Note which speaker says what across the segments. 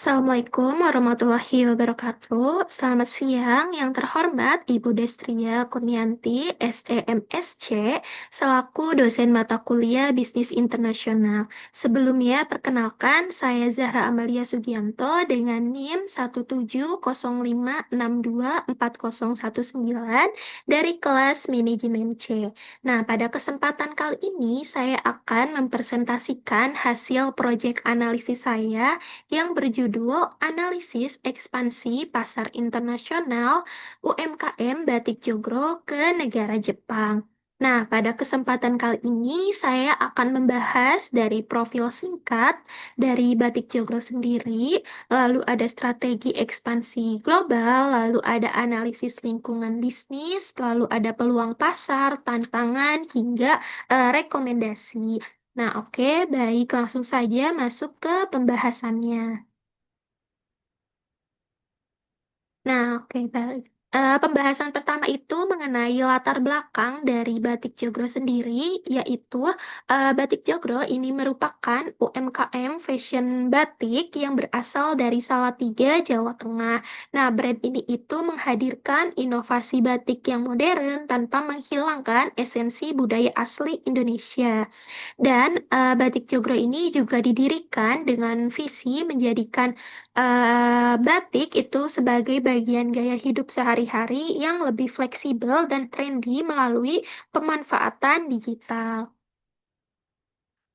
Speaker 1: Assalamualaikum warahmatullahi wabarakatuh. Selamat siang yang terhormat Ibu Destria Kurnianti, SEMSC, selaku dosen mata kuliah Bisnis Internasional. Sebelumnya, perkenalkan saya Zahra Amalia Sugianto dengan NIM 17056240119 dari kelas Manajemen C. Nah, pada kesempatan kali ini saya akan mempresentasikan hasil proyek analisis saya yang berjudul Analisis Ekspansi Pasar Internasional UMKM Batik Jogro ke Negara Jepang. Nah, pada kesempatan kali ini saya akan membahas dari profil singkat dari Batik Jogro sendiri, lalu ada strategi ekspansi global, lalu ada analisis lingkungan bisnis, lalu ada peluang pasar, tantangan, hingga rekomendasi. Nah, oke, baik, langsung saja masuk ke pembahasannya. Nah, oke, baik. Pembahasan pertama itu mengenai latar belakang dari Batik Jogro sendiri, yaitu Batik Jogro ini merupakan UMKM fashion batik yang berasal dari Salatiga, Jawa Tengah. Nah, brand ini itu menghadirkan inovasi batik yang modern tanpa menghilangkan esensi budaya asli Indonesia. Dan Batik Jogro ini juga didirikan dengan visi menjadikan batik itu sebagai bagian gaya hidup sehari-hari yang lebih fleksibel dan trendy melalui pemanfaatan digital.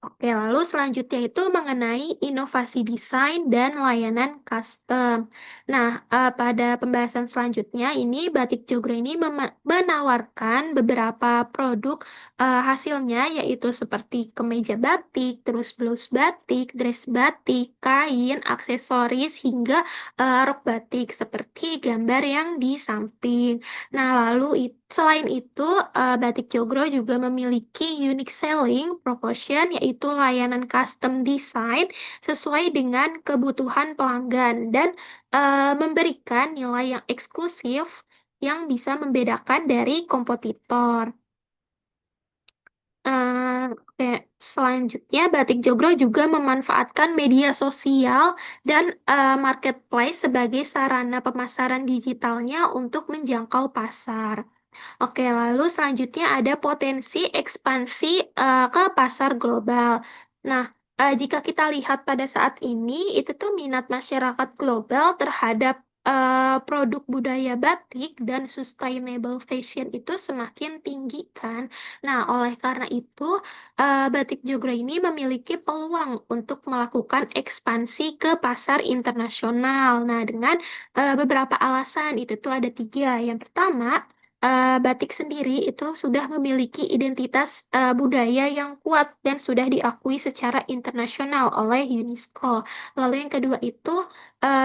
Speaker 1: Oke, lalu selanjutnya itu mengenai inovasi desain dan layanan custom. Nah, pada pembahasan selanjutnya ini Batik Jogro ini menawarkan beberapa produk hasilnya yaitu seperti kemeja batik, terus blus batik, dress batik, kain, aksesoris hingga rok batik seperti gambar yang di samping. Nah, lalu selain itu, Batik Jogro juga memiliki unique selling proposition, yaitu layanan custom design sesuai dengan kebutuhan pelanggan dan memberikan nilai yang eksklusif yang bisa membedakan dari kompetitor. Oke, selanjutnya Batik Jogro juga memanfaatkan media sosial dan marketplace sebagai sarana pemasaran digitalnya untuk menjangkau pasar. Oke, lalu selanjutnya ada potensi ekspansi ke pasar global. Nah, jika kita lihat pada saat ini, itu tuh minat masyarakat global terhadap produk budaya batik dan sustainable fashion itu semakin tinggi kan. Nah, oleh karena itu, Batik Jogro ini memiliki peluang untuk melakukan ekspansi ke pasar internasional. Nah, dengan beberapa alasan, itu tuh ada tiga. Yang pertama, batik sendiri itu sudah memiliki identitas budaya yang kuat dan sudah diakui secara internasional oleh UNESCO. Lalu yang kedua itu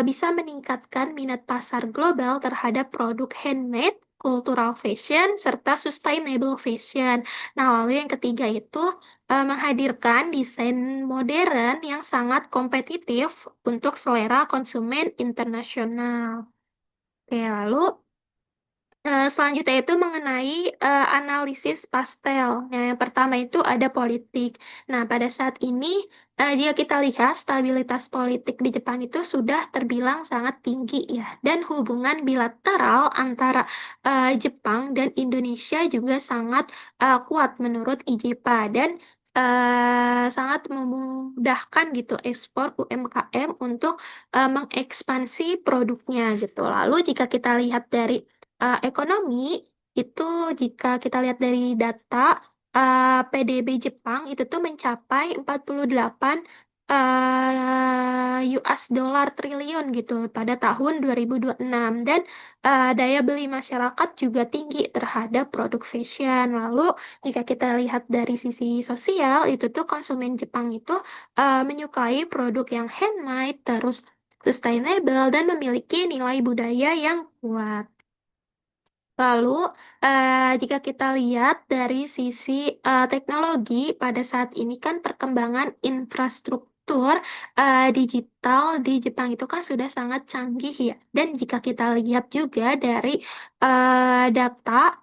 Speaker 1: bisa meningkatkan minat pasar global terhadap produk handmade, cultural fashion, serta sustainable fashion. Nah, lalu yang ketiga itu menghadirkan desain modern yang sangat kompetitif untuk selera konsumen internasional. Oke, lalu selanjutnya itu mengenai analisis pastel. Nah, yang pertama itu ada politik. Nah, pada saat ini, jika kita lihat stabilitas politik di Jepang itu sudah terbilang sangat tinggi ya. Dan hubungan bilateral antara Jepang dan Indonesia juga sangat kuat menurut IJPA. Dan sangat memudahkan gitu ekspor UMKM untuk mengekspansi produknya gitu. Lalu jika kita lihat dari ekonomi itu jika kita lihat dari data PDB Jepang itu tuh mencapai 48 US dollar triliun gitu pada tahun 2026 dan daya beli masyarakat juga tinggi terhadap produk fashion. Lalu jika kita lihat dari sisi sosial itu tuh konsumen Jepang itu menyukai produk yang handmade terus sustainable dan memiliki nilai budaya yang kuat. Lalu, jika kita lihat dari sisi teknologi, pada saat ini kan perkembangan infrastruktur digital di Jepang itu kan sudah sangat canggih ya. Dan jika kita lihat juga dari data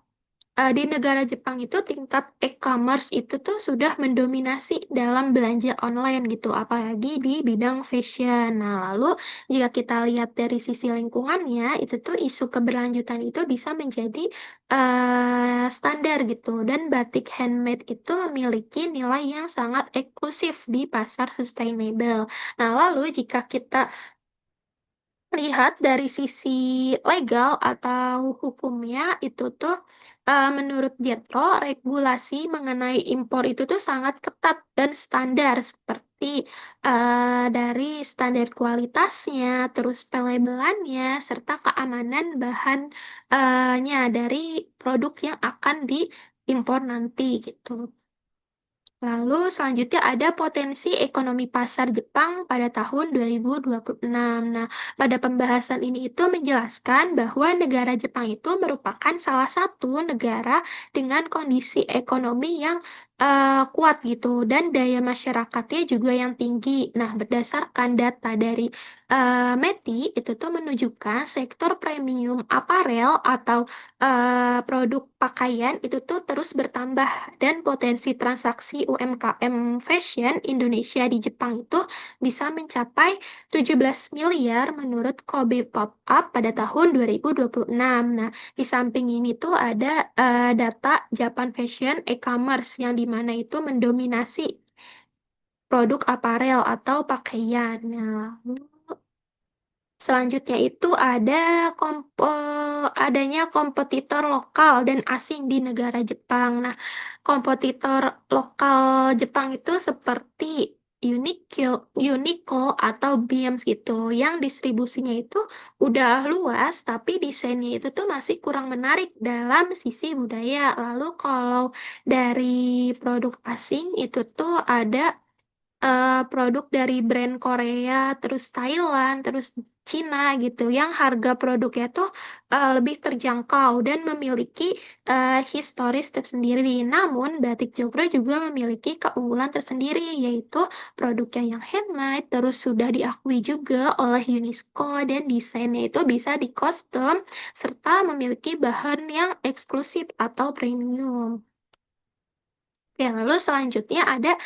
Speaker 1: di negara Jepang itu tingkat e-commerce itu tuh sudah mendominasi dalam belanja online gitu, apalagi di bidang fashion. Nah, lalu jika kita lihat dari sisi lingkungannya, itu tuh isu keberlanjutan itu bisa menjadi standar gitu. Dan batik handmade itu memiliki nilai yang sangat eksklusif di pasar sustainable. Nah, lalu jika kita lihat dari sisi legal atau hukumnya itu tuh menurut Jetro regulasi mengenai impor itu tuh sangat ketat dan standar seperti dari standar kualitasnya, terus pelabelannya, serta keamanan bahannya dari produk yang akan diimpor nanti gitu. Lalu selanjutnya ada potensi ekonomi pasar Jepang pada tahun 2026. Nah, pada pembahasan ini itu menjelaskan bahwa negara Jepang itu merupakan salah satu negara dengan kondisi ekonomi yang kuat gitu dan daya masyarakatnya juga yang tinggi. Nah, berdasarkan data dari METI itu tuh menunjukkan sektor premium aparel atau produk pakaian itu tuh terus bertambah dan potensi transaksi UMKM fashion Indonesia di Jepang itu bisa mencapai 17 miliar menurut Kobe Pop-up pada tahun 2026. Nah, di samping ini tuh ada data Japan Fashion e-commerce yang dimana itu mendominasi produk aparel atau pakaian. Nah, selanjutnya itu ada adanya kompetitor lokal dan asing di negara Jepang. Nah, kompetitor lokal Jepang itu seperti Uniqlo, Uniqlo atau Beams gitu, yang distribusinya itu udah luas, tapi desainnya itu tuh masih kurang menarik dalam sisi budaya. Lalu kalau dari produk asing itu tuh ada produk dari brand Korea, terus Thailand, terus Cina gitu, yang harga produknya tuh lebih terjangkau dan memiliki historis tersendiri. Namun, batik Jogro juga memiliki keunggulan tersendiri, yaitu produknya yang handmade, terus sudah diakui juga oleh UNESCO dan desainnya itu bisa di custom, serta memiliki bahan yang eksklusif atau premium. Oke, lalu selanjutnya ada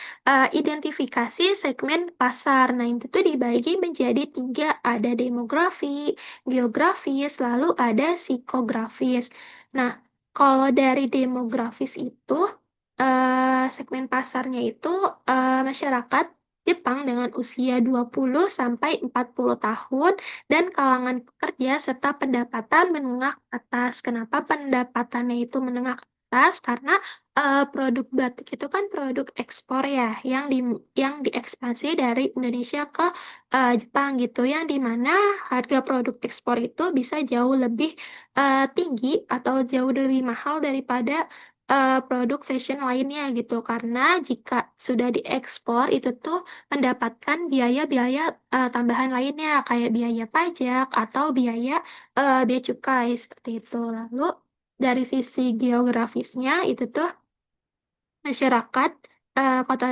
Speaker 1: identifikasi segmen pasar. Nah, itu tuh dibagi menjadi tiga, ada demografi, geografis, lalu ada psikografis. Nah, kalau dari demografis itu, segmen pasarnya itu masyarakat Jepang dengan usia 20 sampai 40 tahun dan kalangan pekerja serta pendapatan menengah ke atas. Kenapa pendapatannya itu menengah ke atas? Karena produk batik itu kan produk ekspor ya, yang diekspansi dari Indonesia ke Jepang gitu, yang dimana harga produk ekspor itu bisa jauh lebih tinggi atau jauh lebih mahal daripada produk fashion lainnya gitu, karena jika sudah diekspor itu tuh mendapatkan biaya-biaya tambahan lainnya kayak biaya pajak atau biaya bea cukai seperti itu. Lalu dari sisi geografisnya itu tuh masyarakat kota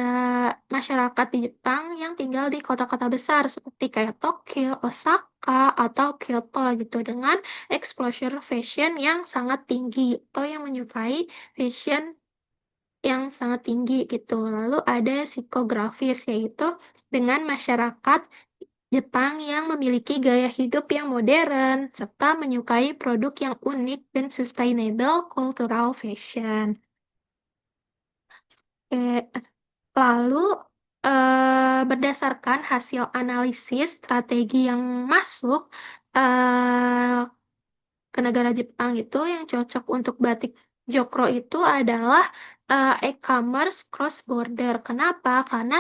Speaker 1: masyarakat di Jepang yang tinggal di kota-kota besar seperti kayak Tokyo, Osaka, atau Kyoto gitu dengan exposure fashion yang sangat tinggi atau yang menyukai fashion yang sangat tinggi gitu. Lalu ada psikografis yaitu dengan masyarakat Jepang yang memiliki gaya hidup yang modern serta menyukai produk yang unik dan sustainable cultural fashion. Eh, Lalu, berdasarkan hasil analisis strategi yang masuk ke negara Jepang itu yang cocok untuk batik Jokro itu adalah e-commerce cross border. Kenapa? Karena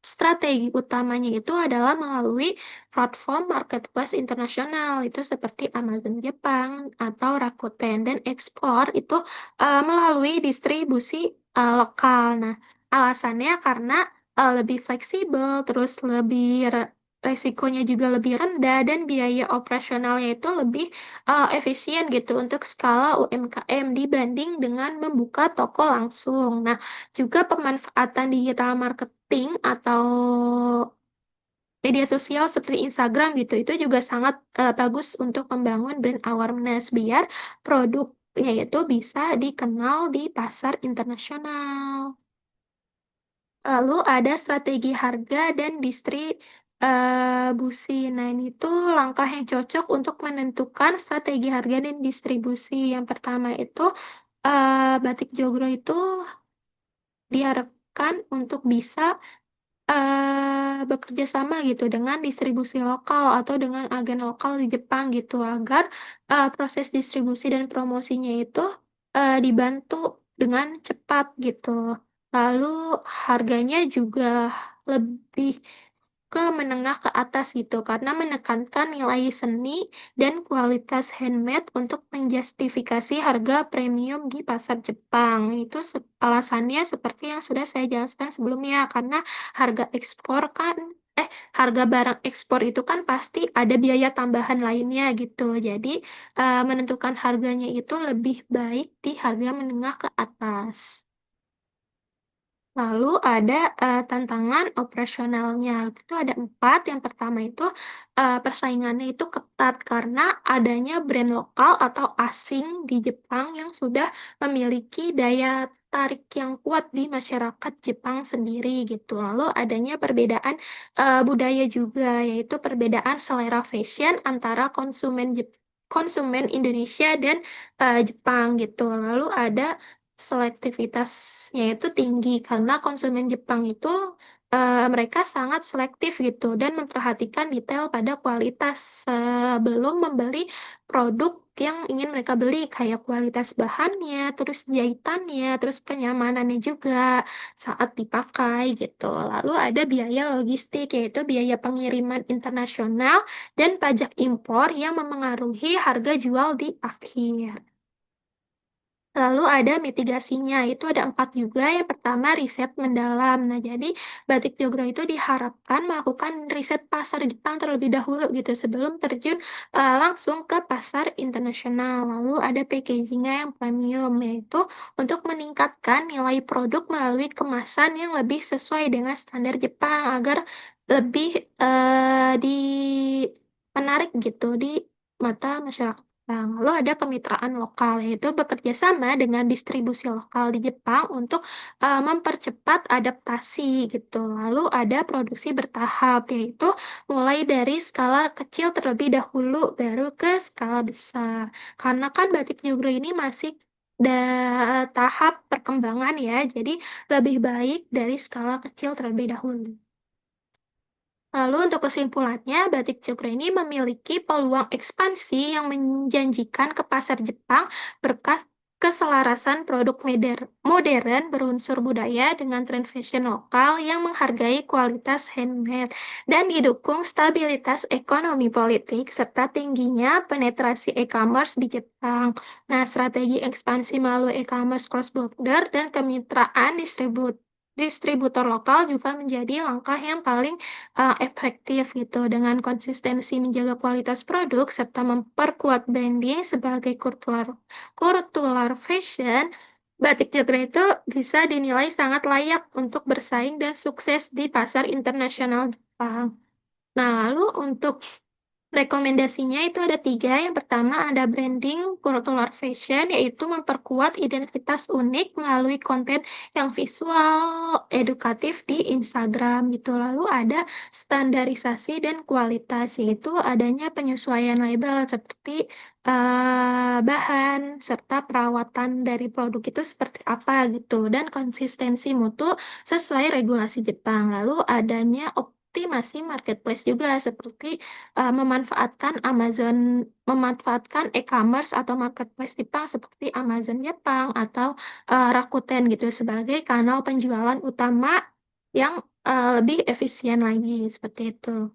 Speaker 1: strategi utamanya itu adalah melalui platform marketplace internasional itu seperti Amazon Jepang atau Rakuten, dan ekspor itu melalui distribusi lokal. Nah, alasannya karena lebih fleksibel, terus lebih resikonya juga lebih rendah dan biaya operasionalnya itu lebih efisien gitu untuk skala UMKM dibanding dengan membuka toko langsung. Nah, juga pemanfaatan digital marketing atau media sosial seperti Instagram gitu itu juga sangat bagus untuk membangun brand awareness biar produk yaitu bisa dikenal di pasar internasional. Lalu ada strategi harga dan distribusi. Nah, ini tuh langkah yang cocok untuk menentukan strategi harga dan distribusi. Yang pertama itu, Batik Jogro itu diharapkan untuk bisa bekerja sama gitu dengan distribusi lokal atau dengan agen lokal di Jepang gitu agar proses distribusi dan promosinya itu dibantu dengan cepat gitu. Lalu harganya juga lebih ke menengah ke atas gitu karena menekankan nilai seni dan kualitas handmade untuk menjustifikasi harga premium di pasar Jepang. Itu alasannya seperti yang sudah saya jelaskan sebelumnya karena harga ekspor kan harga barang ekspor itu kan pasti ada biaya tambahan lainnya gitu. Jadi menentukan harganya itu lebih baik di harga menengah ke atas. Lalu ada tantangan operasionalnya. Itu ada empat. Yang pertama itu persaingannya itu ketat karena adanya brand lokal atau asing di Jepang yang sudah memiliki daya tarik yang kuat di masyarakat Jepang sendiri gitu. Lalu adanya perbedaan budaya juga, yaitu perbedaan selera fashion antara konsumen Indonesia dan Jepang gitu. Lalu ada selektivitasnya itu tinggi karena konsumen Jepang itu mereka sangat selektif gitu dan memperhatikan detail pada kualitas sebelum membeli produk yang ingin mereka beli kayak kualitas bahannya, terus jahitannya, terus kenyamanannya juga saat dipakai gitu. Lalu ada biaya logistik yaitu biaya pengiriman internasional dan pajak impor yang memengaruhi harga jual di akhir. Lalu ada mitigasinya, itu ada empat juga. Yang pertama, riset mendalam. Nah, jadi Batik Jogro itu diharapkan melakukan riset pasar Jepang terlebih dahulu gitu sebelum terjun langsung ke pasar internasional. Lalu ada packagingnya yang premium, yaitu untuk meningkatkan nilai produk melalui kemasan yang lebih sesuai dengan standar Jepang agar lebih di menarik gitu di mata masyarakat. Nah, lalu ada kemitraan lokal, yaitu bekerja sama dengan distribusi lokal di Jepang untuk mempercepat adaptasi gitu. Lalu ada produksi bertahap, yaitu mulai dari skala kecil terlebih dahulu, baru ke skala besar. Karena kan batik Jogro ini masih tahap perkembangan ya, jadi lebih baik dari skala kecil terlebih dahulu. Lalu untuk kesimpulannya, batik Jogre ini memiliki peluang ekspansi yang menjanjikan ke pasar Jepang berkat keselarasan produk modern berunsur budaya dengan tren fashion lokal yang menghargai kualitas handmade dan didukung stabilitas ekonomi politik serta tingginya penetrasi e-commerce di Jepang. Nah, strategi ekspansi melalui e-commerce cross-border dan kemitraan distributor lokal juga menjadi langkah yang paling efektif gitu dengan konsistensi menjaga kualitas produk serta memperkuat branding sebagai kultural fashion, batik Jogre itu bisa dinilai sangat layak untuk bersaing dan sukses di pasar internasional Jepang. Nah, lalu untuk rekomendasinya itu ada tiga. Yang pertama ada branding cultural fashion, yaitu memperkuat identitas unik melalui konten yang visual, edukatif di Instagram gitu. Lalu ada standarisasi dan kualitas, yaitu adanya penyesuaian label seperti bahan serta perawatan dari produk itu seperti apa gitu. Dan konsistensi mutu sesuai regulasi Jepang. Lalu adanya optimasi marketplace juga seperti memanfaatkan e-commerce atau marketplace Jepang seperti Amazon Jepang atau Rakuten gitu sebagai kanal penjualan utama yang lebih efisien lagi seperti itu.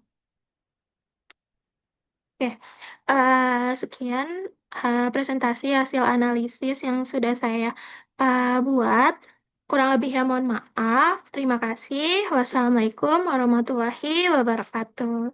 Speaker 1: Oke, sekian presentasi hasil analisis yang sudah saya buat. Kurang lebihnya mohon maaf. Terima kasih. Wassalamualaikum warahmatullahi wabarakatuh.